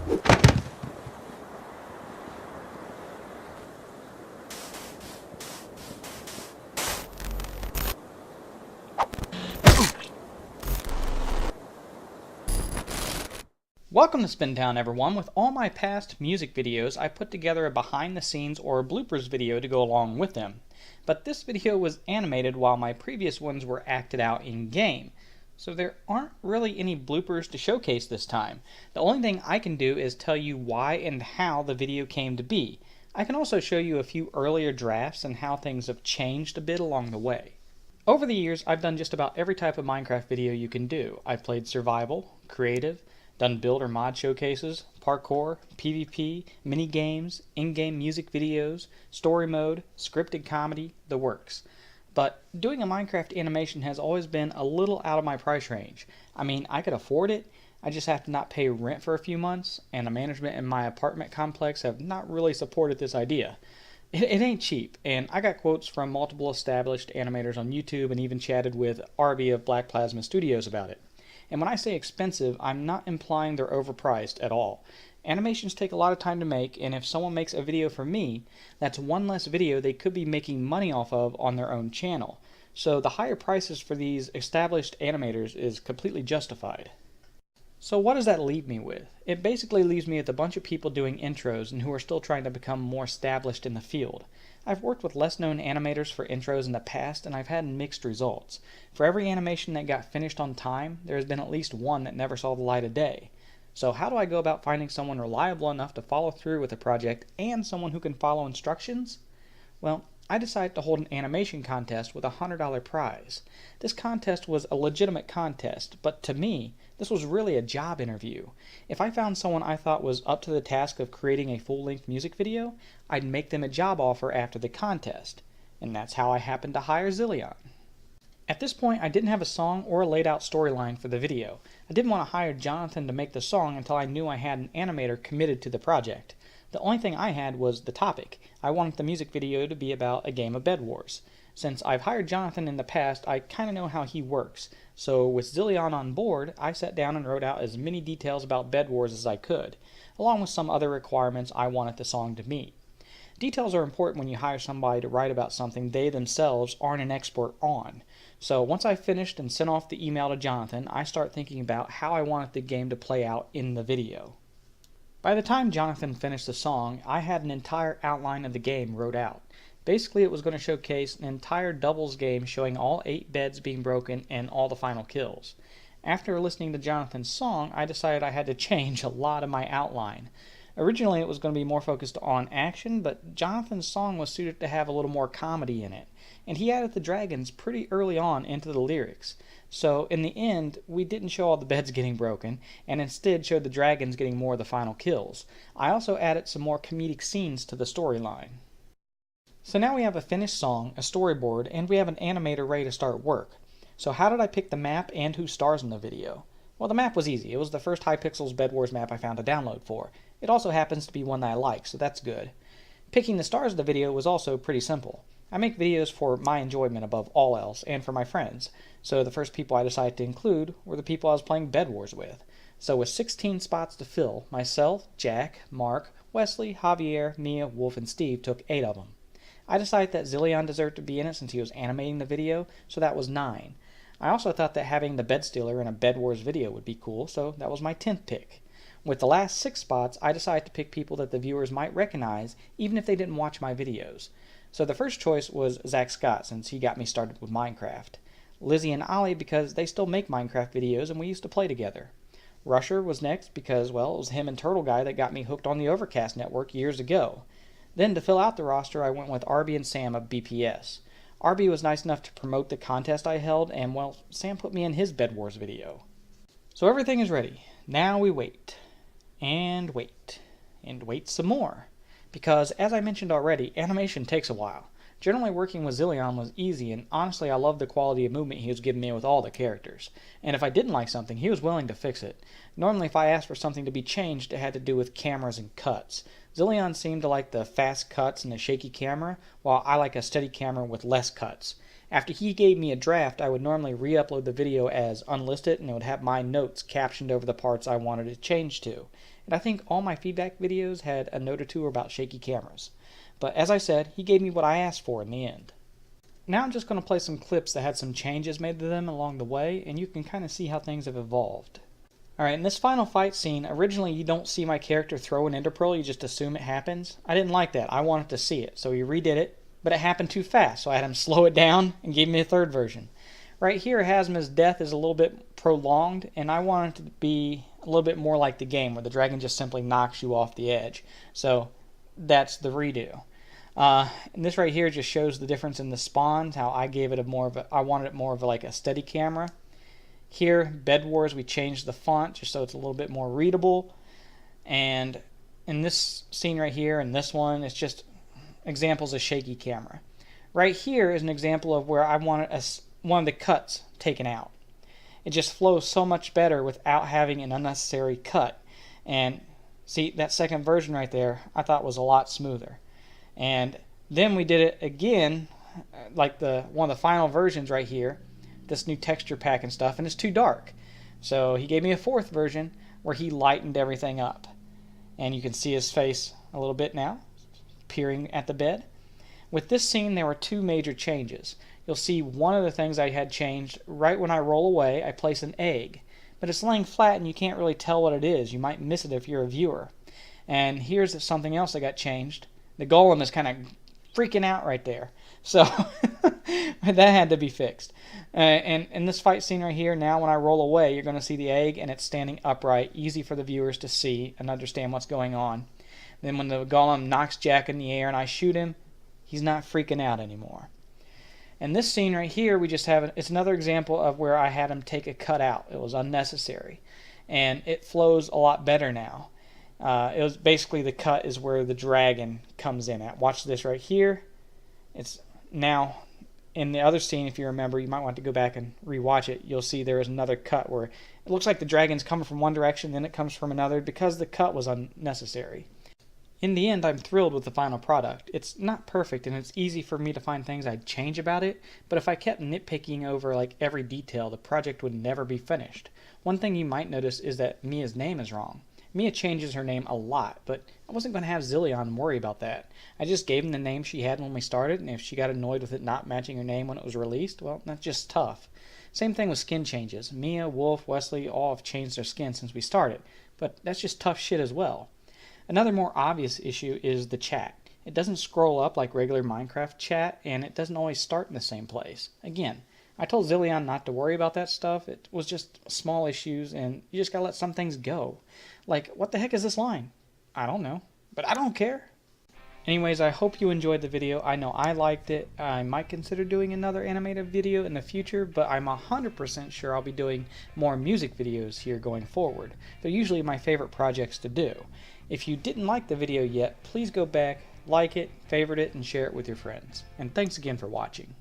Welcome to Spintown, everyone. With all my past music videos, I put together a behind the scenes or bloopers video to go along with them. But this video was animated while my previous ones were acted out in game. So there aren't really any bloopers to showcase this time. The only thing I can do is tell you why and how the video came to be. I can also show you a few earlier drafts and how things have changed a bit along the way. Over the years, I've done just about every type of Minecraft video you can do. I've played survival, creative, done build or mod showcases, parkour, PvP, mini games, in-game music videos, story mode, scripted comedy, the works. But doing a Minecraft animation has always been a little out of my price range. I mean, I could afford it, I just have to not pay rent for a few months, and the management in my apartment complex have not really supported this idea. It ain't cheap, and I got quotes from multiple established animators on YouTube and even chatted with RB of Black Plasma Studios about it. And when I say expensive, I'm not implying they're overpriced at all. Animations take a lot of time to make, and if someone makes a video for me, that's one less video they could be making money off of on their own channel. So the higher prices for these established animators is completely justified. So what does that leave me with? It basically leaves me with a bunch of people doing intros and who are still trying to become more established in the field. I've worked with less known animators for intros in the past and I've had mixed results. For every animation that got finished on time, there has been at least one that never saw the light of day. So how do I go about finding someone reliable enough to follow through with a project and someone who can follow instructions? Well, I decided to hold an animation contest with a $100 prize. This contest was a legitimate contest, but to me, this was really a job interview. If I found someone I thought was up to the task of creating a full-length music video, I'd make them a job offer after the contest. And that's how I happened to hire Zilleyon. At this point, I didn't have a song or a laid-out storyline for the video. I didn't want to hire Jonathan to make the song until I knew I had an animator committed to the project. The only thing I had was the topic. I wanted the music video to be about a game of Bed Wars. Since I've hired Jonathan in the past, I kind of know how he works. So with Zilleyon on board, I sat down and wrote out as many details about Bed Wars as I could, along with some other requirements I wanted the song to meet. Details are important when you hire somebody to write about something they themselves aren't an expert on. So once I finished and sent off the email to Jonathan, I start thinking about how I wanted the game to play out in the video. By the time Jonathan finished the song, I had an entire outline of the game wrote out. Basically, it was going to showcase an entire doubles game showing all 8 beds being broken and all the final kills. After listening to Jonathan's song, I decided I had to change a lot of my outline. Originally, it was going to be more focused on action, but Jonathan's song was suited to have a little more comedy in it, and he added the dragons pretty early on into the lyrics. So in the end, we didn't show all the beds getting broken, and instead showed the dragons getting more of the final kills. I also added some more comedic scenes to the storyline. So now we have a finished song, a storyboard, and we have an animator ready to start work. So how did I pick the map and who stars in the video? Well, the map was easy. It was the first Hypixels Bed Wars map I found to download for. It also happens to be one that I like, so that's good. Picking the stars of the video was also pretty simple. I make videos for my enjoyment above all else, and for my friends. So the first people I decided to include were the people I was playing Bed Wars with. So with 16 spots to fill, myself, Jack, Mark, Wesley, Javier, Mia, Wolf, and Steve took 8 of them. I decided that Zilleyon deserved to be in it since he was animating the video, so that was 9. I also thought that having the Bed Stealer in a Bed Wars video would be cool, so that was my 10th pick. With the last 6 spots, I decided to pick people that the viewers might recognize, even if they didn't watch my videos. So the first choice was Zach Scott, since he got me started with Minecraft. Lizzie and Ollie because they still make Minecraft videos and we used to play together. Rusher was next because, well, it was him and Turtle Guy that got me hooked on the Overcast network years ago. Then to fill out the roster, I went with RB and Sam of BPS. RB was nice enough to promote the contest I held, and, well, Sam put me in his Bed Wars video. So everything is ready. Now we wait. And wait. And wait some more. Because, as I mentioned already, animation takes a while. Generally working with Zilleyon was easy, and honestly I loved the quality of movement he was giving me with all the characters. And if I didn't like something, he was willing to fix it. Normally if I asked for something to be changed, it had to do with cameras and cuts. Zilleyon seemed to like the fast cuts and the shaky camera, while I like a steady camera with less cuts. After he gave me a draft, I would normally re-upload the video as unlisted, and it would have my notes captioned over the parts I wanted to change to. And I think all my feedback videos had a note or two about shaky cameras. But as I said, he gave me what I asked for in the end. Now I'm just going to play some clips that had some changes made to them along the way, and you can kind of see how things have evolved. Alright, in this final fight scene, originally you don't see my character throw an ender pearl, you just assume it happens. I didn't like that. I wanted to see it, so he redid it, but it happened too fast, so I had him slow it down and gave me a third version. Right here, Hazma's death is a little bit prolonged, and I want it to be a little bit more like the game, where the dragon just simply knocks you off the edge. So that's the redo. And this right here just shows the difference in the spawns, how I gave it I wanted it more of like a steady camera. Here, Bed Wars, we changed the font just so it's a little bit more readable. And in this scene right here and this one, it's just examples of shaky camera. Right here is an example of where I wanted one of the cuts taken out. It just flows so much better without having an unnecessary cut. And see, that second version right there, I thought was a lot smoother. And then we did it again, like one of the final versions right here, this new texture pack and stuff, and it's too dark. So he gave me a fourth version where he lightened everything up. And you can see his face a little bit now, peering at the bed. With this scene, there were two major changes. You'll see one of the things I had changed, right when I roll away, I place an egg. But it's laying flat and you can't really tell what it is. You might miss it if you're a viewer. And here's something else that got changed. The golem is kind of freaking out right there. So that had to be fixed. And in this fight scene right here, now when I roll away, you're going to see the egg and it's standing upright, easy for the viewers to see and understand what's going on. Then when the golem knocks Jack in the air and I shoot him, he's not freaking out anymore. And this scene right here, we just have it's another example of where I had him take a cut out. It was unnecessary. And it flows a lot better now. It was basically the cut is where the dragon comes in at. Watch this right here. It's now in the other scene, if you remember, you might want to go back and rewatch it. You'll see there is another cut where it looks like the dragon's coming from one direction, then it comes from another because the cut was unnecessary. In the end, I'm thrilled with the final product. It's not perfect, and it's easy for me to find things I'd change about it, but if I kept nitpicking over like every detail, the project would never be finished. One thing you might notice is that Mia's name is wrong. Mia changes her name a lot, but I wasn't going to have Zilleyon worry about that. I just gave him the name she had when we started, and if she got annoyed with it not matching her name when it was released, well, that's just tough. Same thing with skin changes. Mia, Wolf, Wesley all have changed their skin since we started, but that's just tough shit as well. Another more obvious issue is the chat. It doesn't scroll up like regular Minecraft chat, and it doesn't always start in the same place. Again, I told Zilleyon not to worry about that stuff. It was just small issues, and you just gotta let some things go. Like, what the heck is this line? I don't know, but I don't care. Anyways, I hope you enjoyed the video. I know I liked it. I might consider doing another animated video in the future, but I'm 100% sure I'll be doing more music videos here going forward. They're usually my favorite projects to do. If you didn't like the video yet, please go back, like it, favorite it, and share it with your friends. And thanks again for watching.